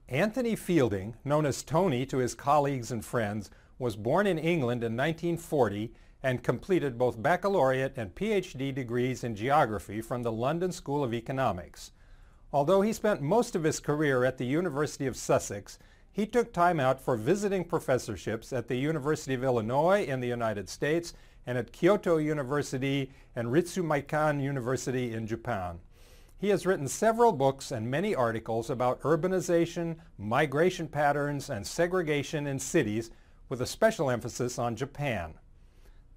Anthony Fielding, known as Tony to his colleagues and friends, was born in England in 1940 and completed both baccalaureate and PhD degrees in geography from the London School of Economics. Although he spent most of his career at the University of Sussex, he took time out for visiting professorships at the University of Illinois in the United States and at Kyoto University and Ritsumeikan University in Japan. He has written several books and many articles about urbanization, migration patterns, and segregation in cities, with a special emphasis on Japan.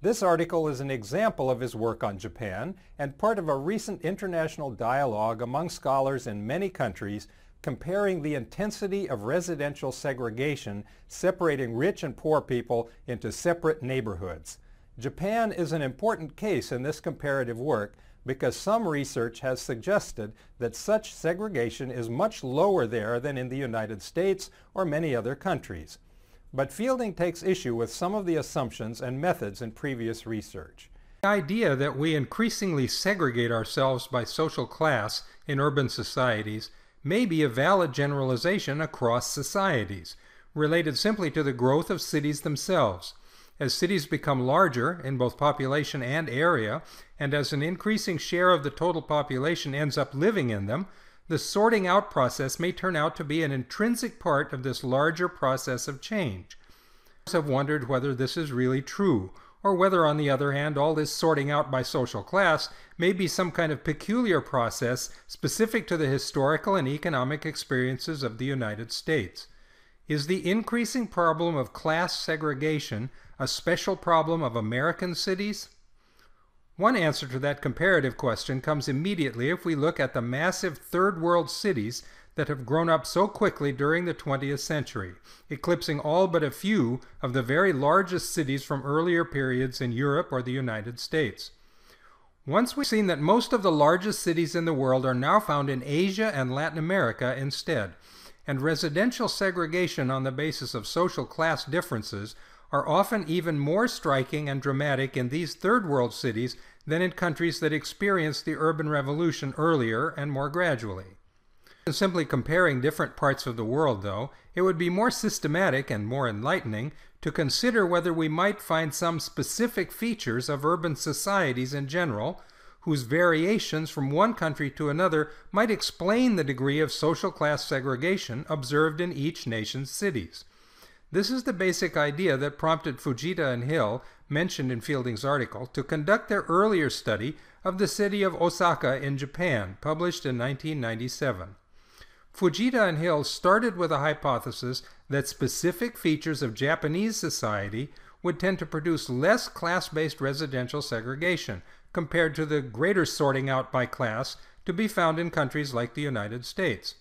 This article is an example of his work on Japan and part of a recent international dialogue among scholars in many countries comparing the intensity of residential segregation, separating rich and poor people into separate neighborhoods. Japan is an important case in this comparative work because some research has suggested that such segregation is much lower there than in the United States or many other countries. But Fielding takes issue with some of the assumptions and methods in previous research. The idea that we increasingly segregate ourselves by social class in urban societies may be a valid generalization across societies, related simply to the growth of cities themselves. As cities become larger in both population and area, and as an increasing share of the total population ends up living in them, the sorting out process may turn out to be an intrinsic part of this larger process of change. Others have wondered whether this is really true, or whether, on the other hand, all this sorting out by social class may be some kind of peculiar process specific to the historical and economic experiences of the United States. Is the increasing problem of class segregation a special problem of American cities? One answer to that comparative question comes immediately if we look at the massive third world cities that have grown up so quickly during the 20th century, eclipsing all but a few of the very largest cities from earlier periods in Europe or the United States. Once we've seen that most of the largest cities in the world are now found in Asia and Latin America instead, and residential segregation on the basis of social class differences are often even more striking and dramatic in these third world cities than in countries that experienced the urban revolution earlier and more gradually. In simply comparing different parts of the world, though, it would be more systematic and more enlightening to consider whether we might find some specific features of urban societies in general, whose variations from one country to another might explain the degree of social class segregation observed in each nation's cities. This is the basic idea that prompted Fujita and Hill, mentioned in Fielding's article, to conduct their earlier study of the city of Osaka in Japan, published in 1997. Fujita and Hill started with a hypothesis that specific features of Japanese society would tend to produce less class-based residential segregation compared to the greater sorting out by class to be found in countries like the United States.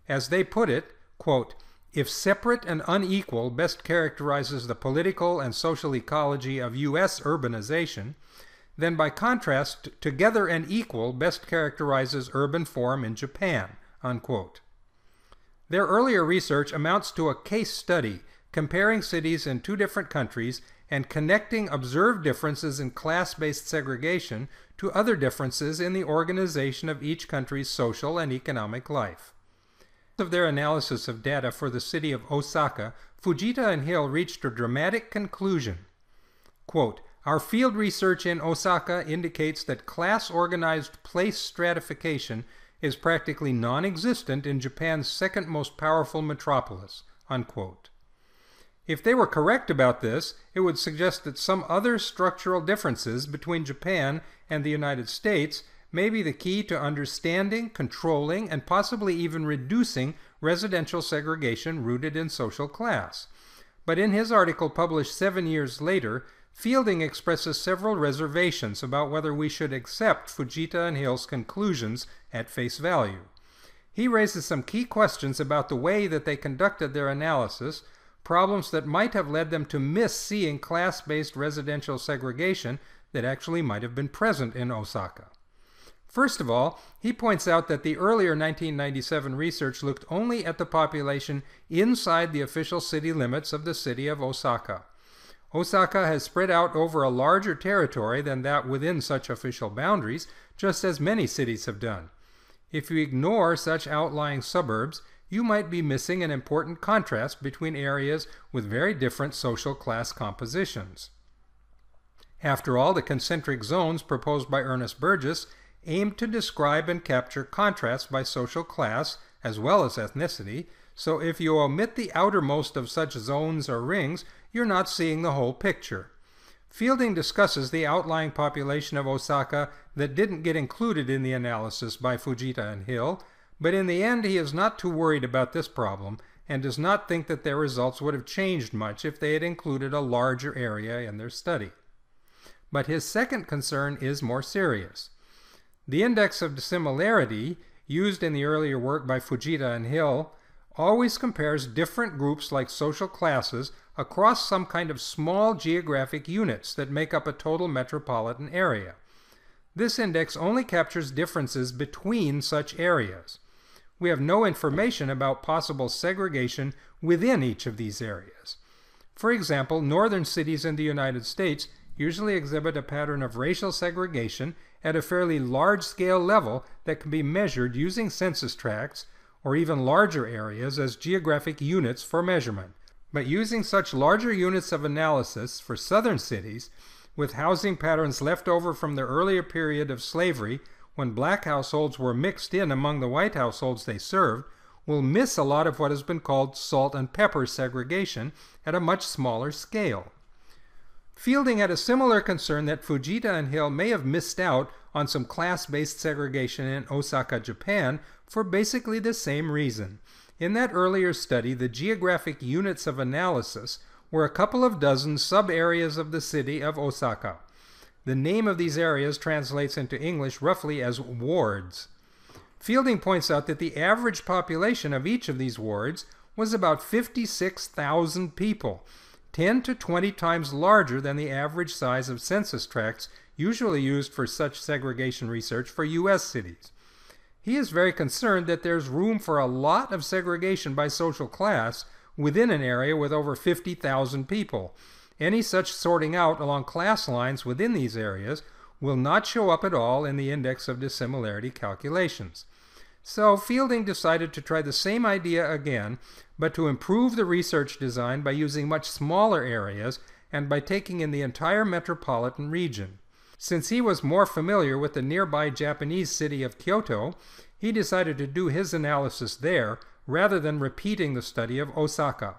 As they put it, quote, "If separate and unequal best characterizes the political and social ecology of U.S. urbanization, then by contrast, together and equal best characterizes urban form in Japan," unquote. Their earlier research amounts to a case study comparing cities in two different countries and connecting observed differences in class-based segregation to other differences in the organization of each country's social and economic life. Of their analysis of data for the city of Osaka, Fujita and Hill reached a dramatic conclusion. Quote, "Our field research in Osaka indicates that class-organized place stratification is practically non-existent in Japan's second most powerful metropolis," unquote. If they were correct about this, it would suggest that some other structural differences between Japan and the United States may be the key to understanding, controlling, and possibly even reducing residential segregation rooted in social class. But in his article published 7 years later, Fielding expresses several reservations about whether we should accept Fujita and Hill's conclusions at face value. He raises some key questions about the way that they conducted their analysis, problems that might have led them to miss seeing class-based residential segregation that actually might have been present in Osaka. First of all, he points out that the earlier 1997 research looked only at the population inside the official city limits of the city of Osaka. Osaka has spread out over a larger territory than that within such official boundaries, just as many cities have done. If you ignore such outlying suburbs, you might be missing an important contrast between areas with very different social class compositions. After all, the concentric zones proposed by Ernest Burgess aim to describe and capture contrasts by social class as well as ethnicity, so if you omit the outermost of such zones or rings, you're not seeing the whole picture. Fielding discusses the outlying population of Osaka that didn't get included in the analysis by Fujita and Hill, but in the end he is not too worried about this problem and does not think that their results would have changed much if they had included a larger area in their study. But his second concern is more serious. The index of dissimilarity, used in the earlier work by Fujita and Hill, always compares different groups like social classes across some kind of small geographic units that make up a total metropolitan area. This index only captures differences between such areas. We have no information about possible segregation within each of these areas. For example, northern cities in the United States usually exhibit a pattern of racial segregation at a fairly large-scale level that can be measured using census tracts or even larger areas as geographic units for measurement. But using such larger units of analysis for southern cities, with housing patterns left over from the earlier period of slavery when black households were mixed in among the white households they served, will miss a lot of what has been called salt and pepper segregation at a much smaller scale. Fielding had a similar concern that Fujita and Hill may have missed out on some class-based segregation in Osaka, Japan, for basically the same reason. In that earlier study, the geographic units of analysis were a couple of dozen sub-areas of the city of Osaka. The name of these areas translates into English roughly as wards. Fielding points out that the average population of each of these wards was about 56,000 people, 10 to 20 times larger than the average size of census tracts usually used for such segregation research for U.S. cities. He is very concerned that there's room for a lot of segregation by social class within an area with over 50,000 people. Any such sorting out along class lines within these areas will not show up at all in the index of dissimilarity calculations. So Fielding decided to try the same idea again, but to improve the research design by using much smaller areas and by taking in the entire metropolitan region. Since he was more familiar with the nearby Japanese city of Kyoto, he decided to do his analysis there rather than repeating the study of Osaka.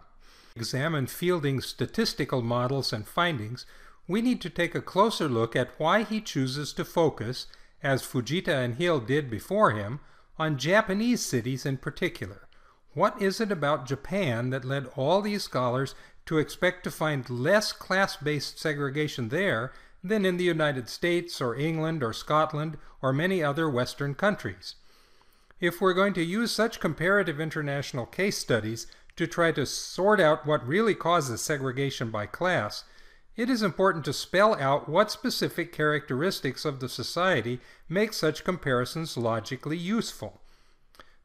To examine Fielding's statistical models and findings, we need to take a closer look at why he chooses to focus, as Fujita and Hill did before him, on Japanese cities in particular. What is it about Japan that led all these scholars to expect to find less class-based segregation there than in the United States or England or Scotland or many other Western countries? If we're going to use such comparative international case studies to try to sort out what really causes segregation by class, it is important to spell out what specific characteristics of the society make such comparisons logically useful.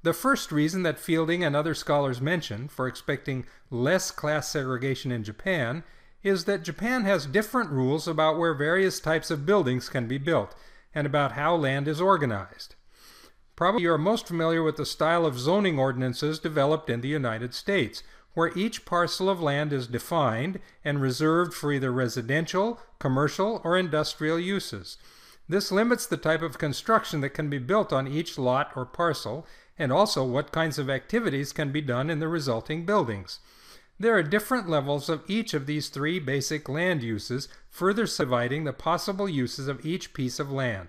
The first reason that Fielding and other scholars mention for expecting less class segregation in Japan is that Japan has different rules about where various types of buildings can be built and about how land is organized. Probably you are most familiar with the style of zoning ordinances developed in the United States, where each parcel of land is defined and reserved for either residential, commercial, or industrial uses. This limits the type of construction that can be built on each lot or parcel, and also what kinds of activities can be done in the resulting buildings. There are different levels of each of these three basic land uses, further subdividing the possible uses of each piece of land.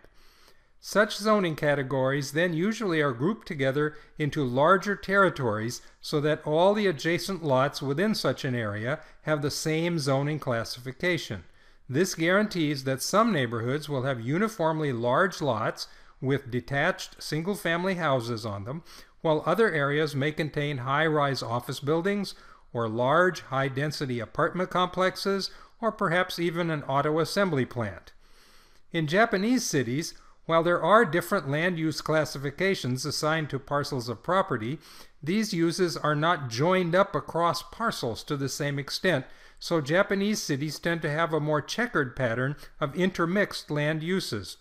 Such zoning categories then usually are grouped together into larger territories so that all the adjacent lots within such an area have the same zoning classification. This guarantees that some neighborhoods will have uniformly large lots with detached single-family houses on them, while other areas may contain high-rise office buildings or large, high-density apartment complexes, or perhaps even an auto assembly plant. In Japanese cities, while there are different land use classifications assigned to parcels of property, these uses are not joined up across parcels to the same extent, so Japanese cities tend to have a more checkered pattern of intermixed land uses.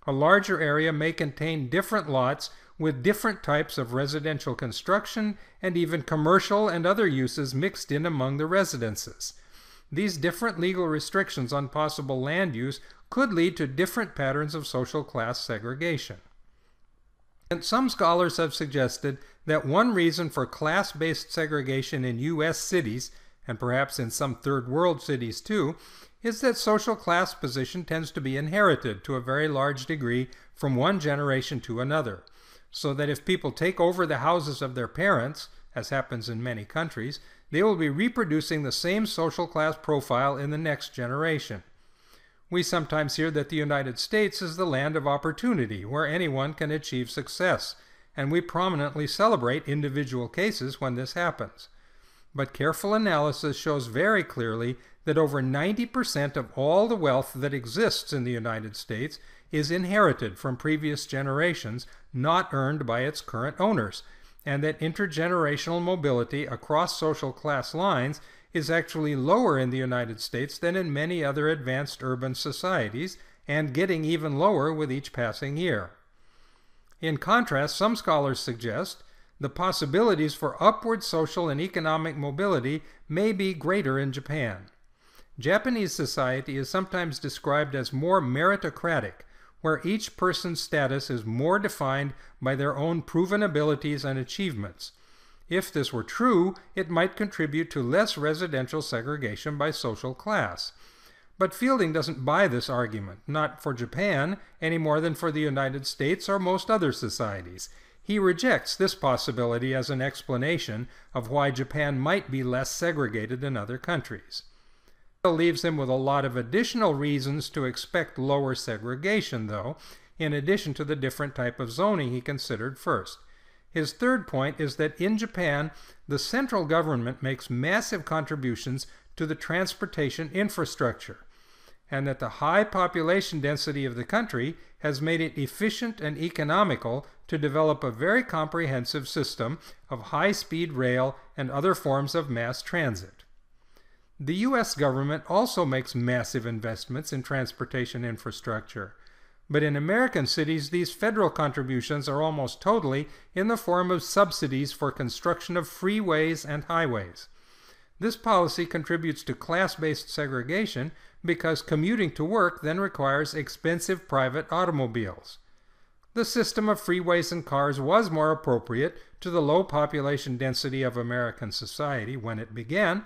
A larger area may contain different lots with different types of residential construction and even commercial and other uses mixed in among the residences. These different legal restrictions on possible land use could lead to different patterns of social class segregation. And some scholars have suggested that one reason for class-based segregation in U.S. cities, and perhaps in some third world cities too, is that social class position tends to be inherited to a very large degree from one generation to another, so that if people take over the houses of their parents, as happens in many countries, they will be reproducing the same social class profile in the next generation. We sometimes hear that the United States is the land of opportunity, where anyone can achieve success, and we prominently celebrate individual cases when this happens. But careful analysis shows very clearly that over 90% of all the wealth that exists in the United States is inherited from previous generations, not earned by its current owners, and that intergenerational mobility across social class lines is actually lower in the United States than in many other advanced urban societies, and getting even lower with each passing year. In contrast, some scholars suggest the possibilities for upward social and economic mobility may be greater in Japan. Japanese society is sometimes described as more meritocratic, where each person's status is more defined by their own proven abilities and achievements. If this were true, it might contribute to less residential segregation by social class. But Fielding doesn't buy this argument, not for Japan any more than for the United States or most other societies. He rejects this possibility as an explanation of why Japan might be less segregated than other countries. It leaves him with a lot of additional reasons to expect lower segregation, though, in addition to the different type of zoning he considered first. His third point is that in Japan, the central government makes massive contributions to the transportation infrastructure, and that the high population density of the country has made it efficient and economical to develop a very comprehensive system of high-speed rail and other forms of mass transit. The U.S. government also makes massive investments in transportation infrastructure, but in American cities, these federal contributions are almost totally in the form of subsidies for construction of freeways and highways. This policy contributes to class-based segregation because commuting to work then requires expensive private automobiles. The system of freeways and cars was more appropriate to the low population density of American society when it began,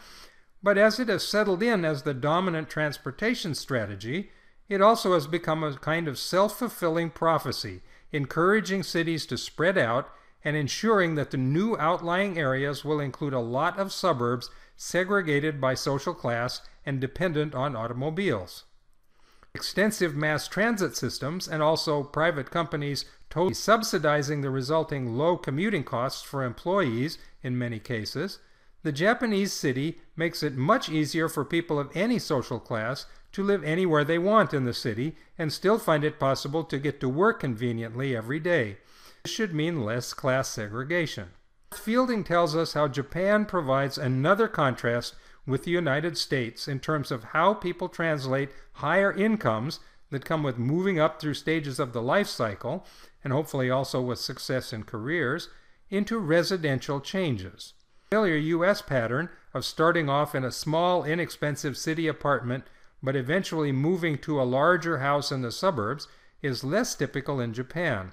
but as it has settled in as the dominant transportation strategy, it also has become a kind of self-fulfilling prophecy, encouraging cities to spread out and ensuring that the new outlying areas will include a lot of suburbs segregated by social class and dependent on automobiles. Extensive mass transit systems and also private companies totally subsidizing the resulting low commuting costs for employees in many cases, the Japanese city makes it much easier for people of any social class to live anywhere they want in the city and still find it possible to get to work conveniently every day. This should mean less class segregation. Fielding tells us how Japan provides another contrast with the United States in terms of how people translate higher incomes that come with moving up through stages of the life cycle, and hopefully also with success in careers, into residential changes. The familiar U.S. pattern of starting off in a small, inexpensive city apartment but eventually moving to a larger house in the suburbs is less typical in Japan.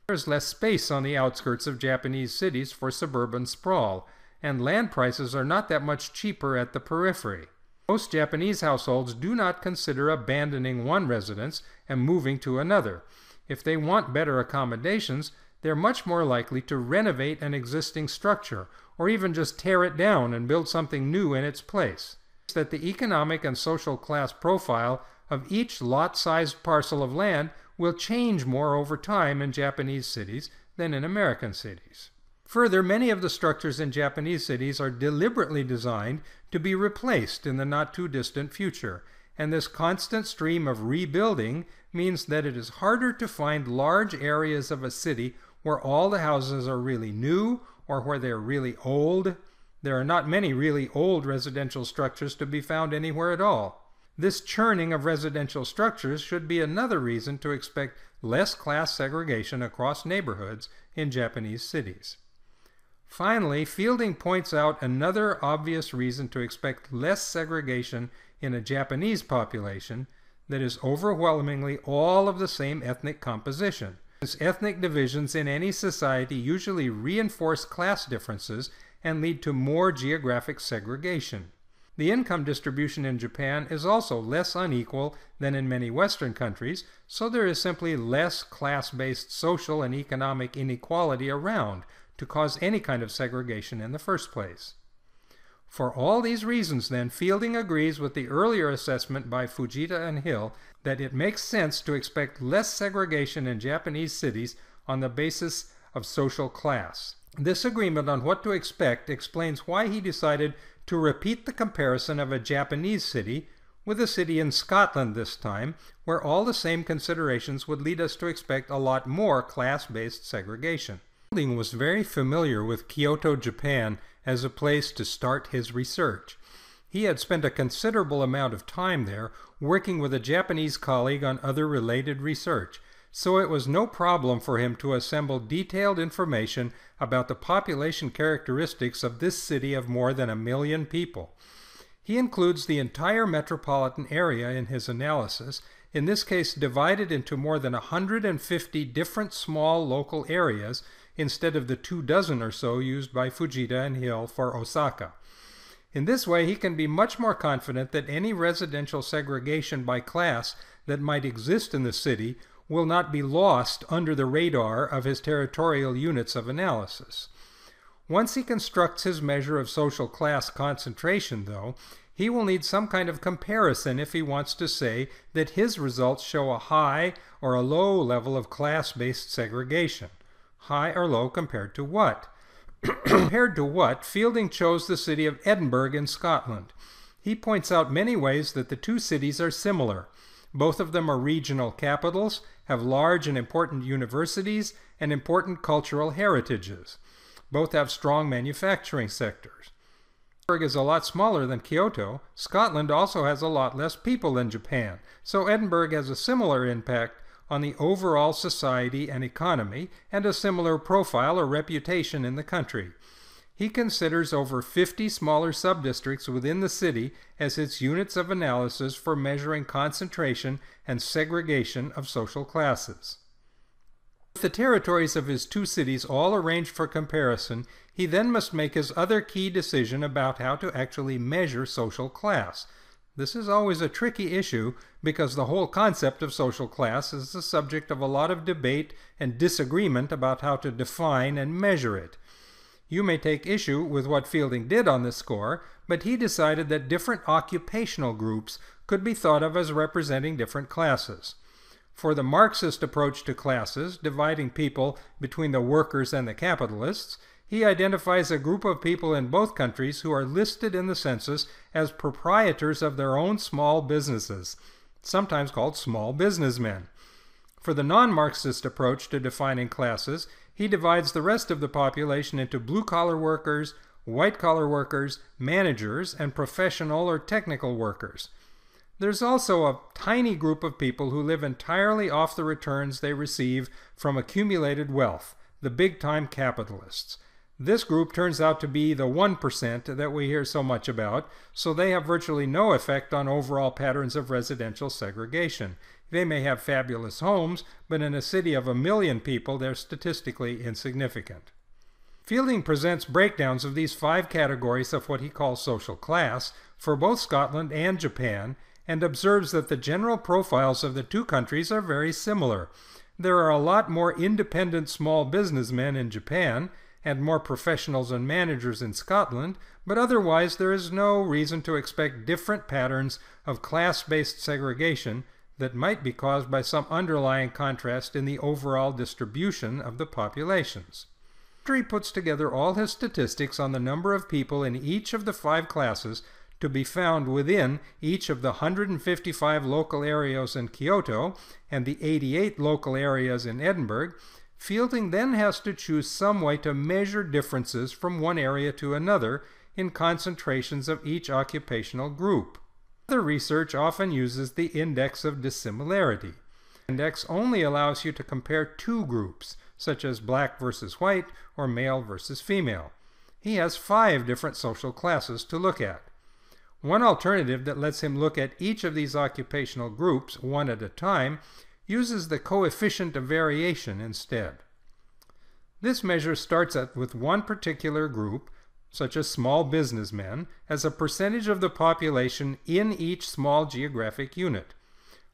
There is less space on the outskirts of Japanese cities for suburban sprawl, and land prices are not that much cheaper at the periphery. Most Japanese households do not consider abandoning one residence and moving to another. If they want better accommodations, they're much more likely to renovate an existing structure, or even just tear it down and build something new in its place. That the economic and social class profile of each lot-sized parcel of land will change more over time in Japanese cities than in American cities. Further, many of the structures in Japanese cities are deliberately designed to be replaced in the not-too-distant future, and this constant stream of rebuilding means that it is harder to find large areas of a city where all the houses are really new or where they're really old. There are not many really old residential structures to be found anywhere at all. This churning of residential structures should be another reason to expect less class segregation across neighborhoods in Japanese cities. Finally, Fielding points out another obvious reason to expect less segregation in a Japanese population that is overwhelmingly all of the same ethnic composition. Since ethnic divisions in any society usually reinforce class differences and lead to more geographic segregation. The income distribution in Japan is also less unequal than in many Western countries, so there is simply less class-based social and economic inequality around to cause any kind of segregation in the first place. For all these reasons, then, Fielding agrees with the earlier assessment by Fujita and Hill that it makes sense to expect less segregation in Japanese cities on the basis of social class. This agreement on what to expect explains why he decided to repeat the comparison of a Japanese city with a city in Scotland this time, where all the same considerations would lead us to expect a lot more class-based segregation. Fielding was very familiar with Kyoto, Japan, as a place to start his research. He had spent a considerable amount of time there working with a Japanese colleague on other related research, so it was no problem for him to assemble detailed information about the population characteristics of this city of more than 1 million people. He includes the entire metropolitan area in his analysis, in this case divided into more than 150 different small local areas instead of the 24 or so used by Fujita and Hill for Osaka. In this way, he can be much more confident that any residential segregation by class that might exist in the city will not be lost under the radar of his territorial units of analysis. Once he constructs his measure of social class concentration, though, he will need some kind of comparison if he wants to say that his results show a high or a low level of class-based segregation. High or low compared to what? Compared to what, Fielding chose the city of Edinburgh in Scotland. He points out many ways that the two cities are similar. Both of them are regional capitals, have large and important universities, and important cultural heritages. Both have strong manufacturing sectors. Edinburgh is a lot smaller than Kyoto. Scotland also has a lot less people than Japan, so Edinburgh has a similar impact on the overall society and economy, and a similar profile or reputation in the country. He considers over 50 smaller subdistricts within the city as its units of analysis for measuring concentration and segregation of social classes. With the territories of his two cities all arranged for comparison, he then must make his other key decision about how to actually measure social class. This is always a tricky issue because the whole concept of social class is the subject of a lot of debate and disagreement about how to define and measure it. You may take issue with what Fielding did on this score, but he decided that different occupational groups could be thought of as representing different classes. For the Marxist approach to classes, dividing people between the workers and the capitalists, he identifies a group of people in both countries who are listed in the census as proprietors of their own small businesses, sometimes called small businessmen. For the non-Marxist approach to defining classes, he divides the rest of the population into blue-collar workers, white-collar workers, managers, and professional or technical workers. There's also a tiny group of people who live entirely off the returns they receive from accumulated wealth, the big-time capitalists. This group turns out to be the 1% that we hear so much about, so they have virtually no effect on overall patterns of residential segregation. They may have fabulous homes, but in a city of 1 million people, they're statistically insignificant. Fielding presents breakdowns of these 5 categories of what he calls social class for both Scotland and Japan, and observes that the general profiles of the two countries are very similar. There are a lot more independent small businessmen in Japan, and more professionals and managers in Scotland, but otherwise there is no reason to expect different patterns of class-based segregation that might be caused by some underlying contrast in the overall distribution of the populations. After he puts together all his statistics on the number of people in each of the 5 classes to be found within each of the 155 local areas in Kyoto and the 88 local areas in Edinburgh, Fielding then has to choose some way to measure differences from one area to another in concentrations of each occupational group. Other research often uses the index of dissimilarity. The index only allows you to compare two groups, such as black versus white or male versus female. He has 5 different social classes to look at. One alternative that lets him look at each of these occupational groups one at a time uses the coefficient of variation instead. This measure starts with one particular group, such as small businessmen, as a percentage of the population in each small geographic unit.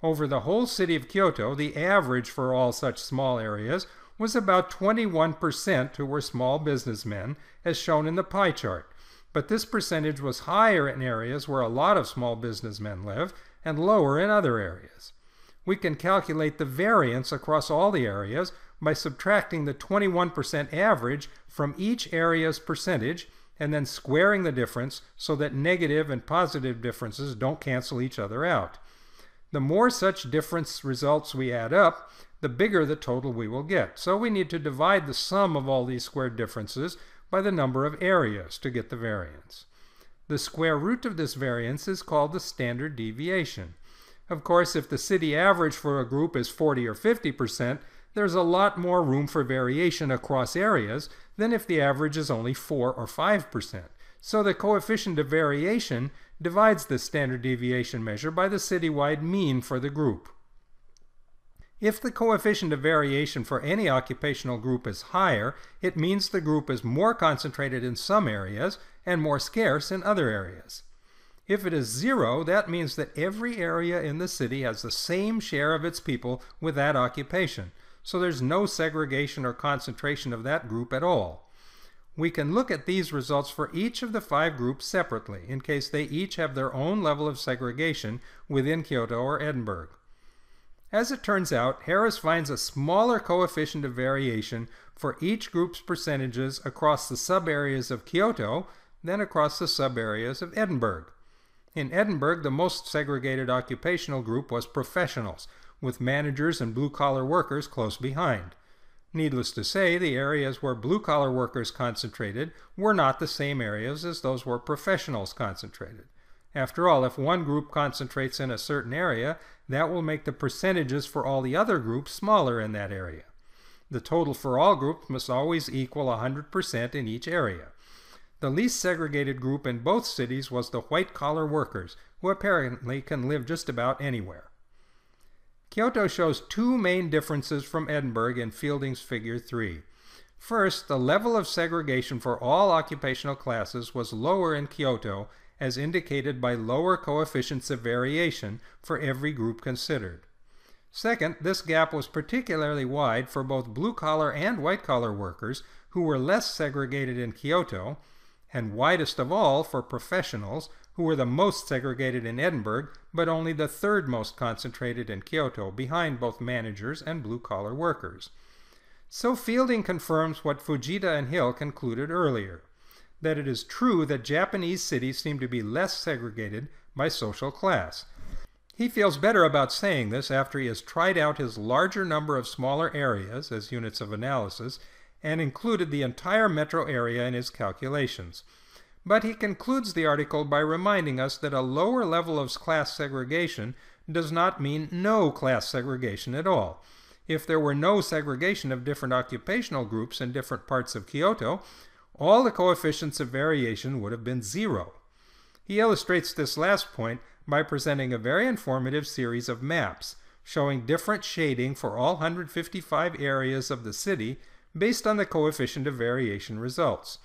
Over the whole city of Kyoto, the average for all such small areas was about 21% who were small businessmen, as shown in the pie chart. But this percentage was higher in areas where a lot of small businessmen live, and lower in other areas. We can calculate the variance across all the areas by subtracting the 21% average from each area's percentage, and then squaring the difference so that negative and positive differences don't cancel each other out. The more such difference results we add up, the bigger the total we will get. So we need to divide the sum of all these squared differences by the number of areas to get the variance. The square root of this variance is called the standard deviation. Of course, if the city average for a group is 40 or 50%, there's a lot more room for variation across areas than if the average is only 4 or 5%. So the coefficient of variation divides the standard deviation measure by the citywide mean for the group. If the coefficient of variation for any occupational group is higher, it means the group is more concentrated in some areas and more scarce in other areas. If it is 0, that means that every area in the city has the same share of its people with that occupation, so there's no segregation or concentration of that group at all. We can look at these results for each of the 5 groups separately, in case they each have their own level of segregation within Kyoto or Edinburgh. As it turns out, Harris finds a smaller coefficient of variation for each group's percentages across the sub-areas of Kyoto than across the sub-areas of Edinburgh. In Edinburgh, the most segregated occupational group was professionals, with managers and blue-collar workers close behind. Needless to say, the areas where blue-collar workers concentrated were not the same areas as those where professionals concentrated. After all, if one group concentrates in a certain area, that will make the percentages for all the other groups smaller in that area. The total for all groups must always equal 100% in each area. The least segregated group in both cities was the white-collar workers, who apparently can live just about anywhere. Kyoto shows 2 main differences from Edinburgh in Fielding's figure 3. First, the level of segregation for all occupational classes was lower in Kyoto, as indicated by lower coefficients of variation for every group considered. Second, this gap was particularly wide for both blue-collar and white-collar workers, who were less segregated in Kyoto, and widest of all for professionals, who were the most segregated in Edinburgh, but only the 3rd most concentrated in Kyoto, behind both managers and blue-collar workers. So Fielding confirms what Fujita and Hill concluded earlier, that it is true that Japanese cities seem to be less segregated by social class. He feels better about saying this after he has tried out his larger number of smaller areas as units of analysis and included the entire metro area in his calculations. But he concludes the article by reminding us that a lower level of class segregation does not mean no class segregation at all. If there were no segregation of different occupational groups in different parts of Kyoto, all the coefficients of variation would have been 0. He illustrates this last point by presenting a very informative series of maps, showing different shading for all 155 areas of the city based on the coefficient of variation results.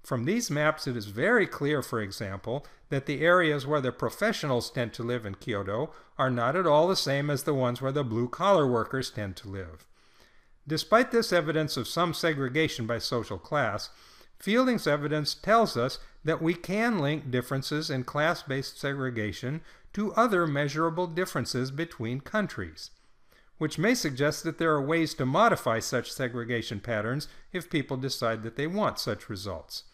From these maps, it is very clear, for example, that the areas where the professionals tend to live in Kyoto are not at all the same as the ones where the blue-collar workers tend to live. Despite this evidence of some segregation by social class, Fielding's evidence tells us that we can link differences in class-based segregation to other measurable differences between countries, which may suggest that there are ways to modify such segregation patterns if people decide that they want such results.